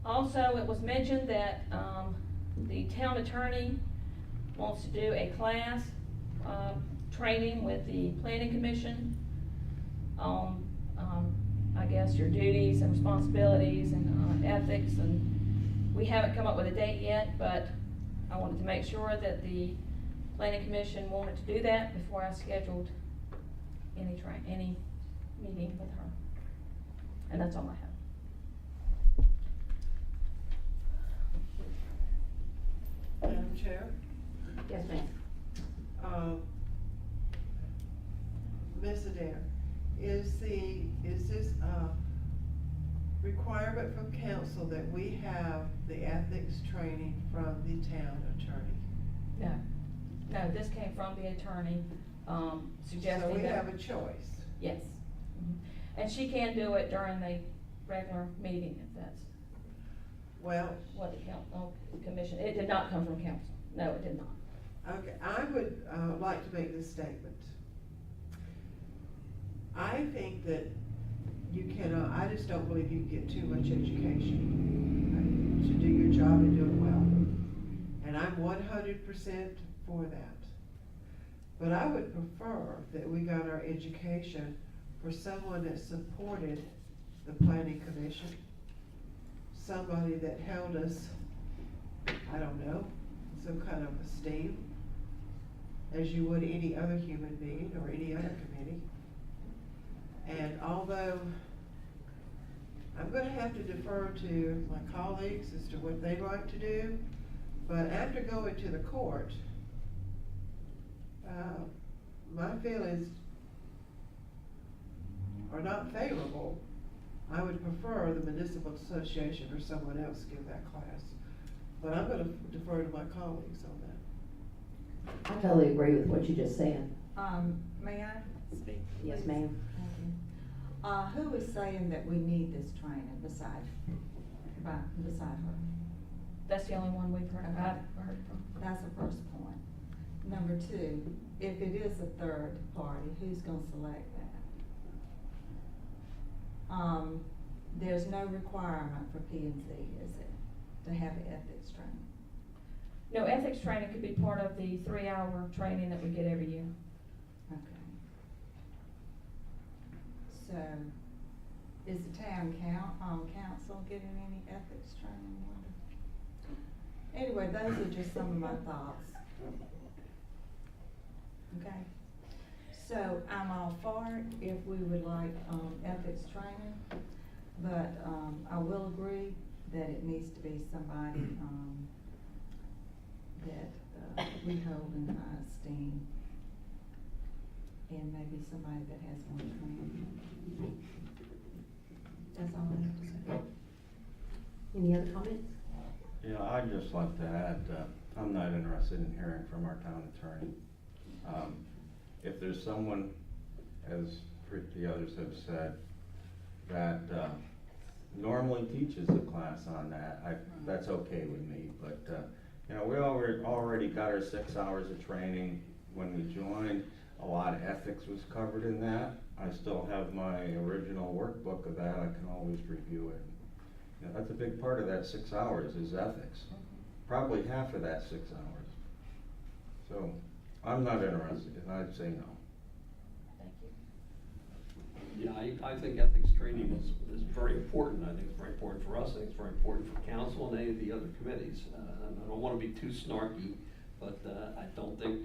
Also, it was mentioned that the town attorney wants to do a class training with the planning commission on, I guess, your duties and responsibilities and ethics, and we haven't come up with a date yet, but I wanted to make sure that the planning commission wanted to do that before I scheduled any meeting with her. And that's all I have. Madam Chair? Yes, ma'am. Ms. Adair, is this a requirement from council that we have the ethics training from the town attorney? No, this came from the attorney, suggesting So we that. have a choice? Yes. And she can do it during the regular meeting if that's Well, what the commission, it did not come from council. No, it did not. okay, I would like to make this statement. I think that you cannot, I just don't believe you can get too much education to do your job and do it well. And I'm 100% for that. But I would prefer that we got our education for someone that supported the planning commission, somebody that held us, I don't know, some kind of esteem, as you would any other human being or any other committee. And although I'm going to have to defer to my colleagues as to what they like to do, but after going to the court, my feelings are not favorable. I would prefer the municipal association or someone else give that class. But I'm going to defer to my colleagues on that. I totally agree with what you just said. May I speak? Yes, please? ma'am. Who is saying that we need this training beside her? That's the only one we've heard, I've heard from. That's the first point. Number two, if it is a third party, who's gonna select that? There's no requirement for P&Z, is it, to have an ethics training? No, ethics training could be part of the 3-hour training that we get every year. Okay. So, is the town council getting any ethics training? Anyway, those are just some of my thoughts. Okay. So I'm all for it if we would like ethics training, but I will agree that it needs to be somebody that we hold in high esteem, and maybe somebody that has more training. That's all I have to say. Any other comments? Yeah, I'd just like to add, I'm not interested in hearing from our town attorney. If there's someone, as the others have said, that normally teaches a class on that, that's okay with me. But you know, we already got our 6 hours of training. When we joined, a lot of ethics was covered in that. I still have my original workbook of that. I can always review it. You know, that's a big part of that 6 hours is ethics. Probably half of that 6 hours. So I'm not interested, and I'd say no. Thank you. Yeah, I think ethics training is very important. I think it's very important for us. I think it's very important for council and any of the other committees. I don't want to be too snarky, but I don't think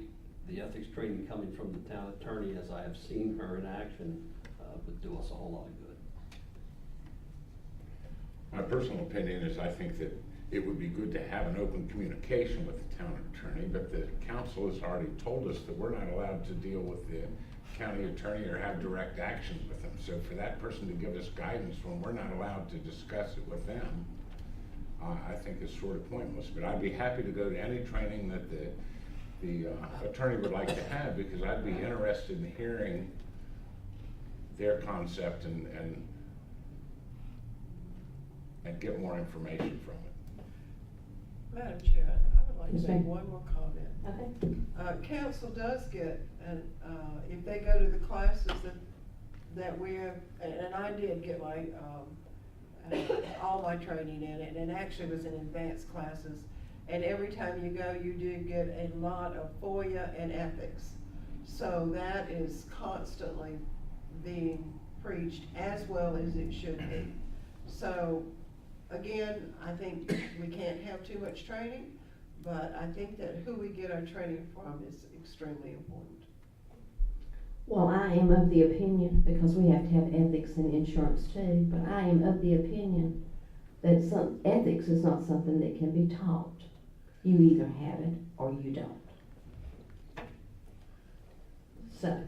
the ethics training coming from the town attorney, as I have seen her in action, would do us a whole lot of good. My personal opinion is I think that it would be good to have an open communication with the town attorney, but the council has already told us that we're not allowed to deal with the county attorney or have direct actions with them. So for that person to give us guidance when we're not allowed to discuss it with them, I think is sort of pointless. But I'd be happy to go to any training that the attorney would like to have, because I'd be interested in hearing their concept and get more information from it. Madam Chair, I would like to Yes, make ma'am. one more comment. Okay. Council does get, if they go to the classes that we have, and I did get my all my training in it, and actually was in advanced classes. And every time you go, you do get a lot of FOIA and ethics. So that is constantly being preached as well as it should be. So, again, I think we can't have too much training, but I think that who we get our training from is extremely important. Well, I am of the opinion, because we have to have ethics in insurance too, but I am of the opinion that ethics is not something that can be taught. You either have it or you don't. So,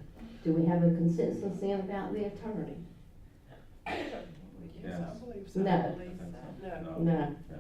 do we have a consensus then about the attorney? Yes, Yes. I believe so. No. I believe so. No. No. Yeah.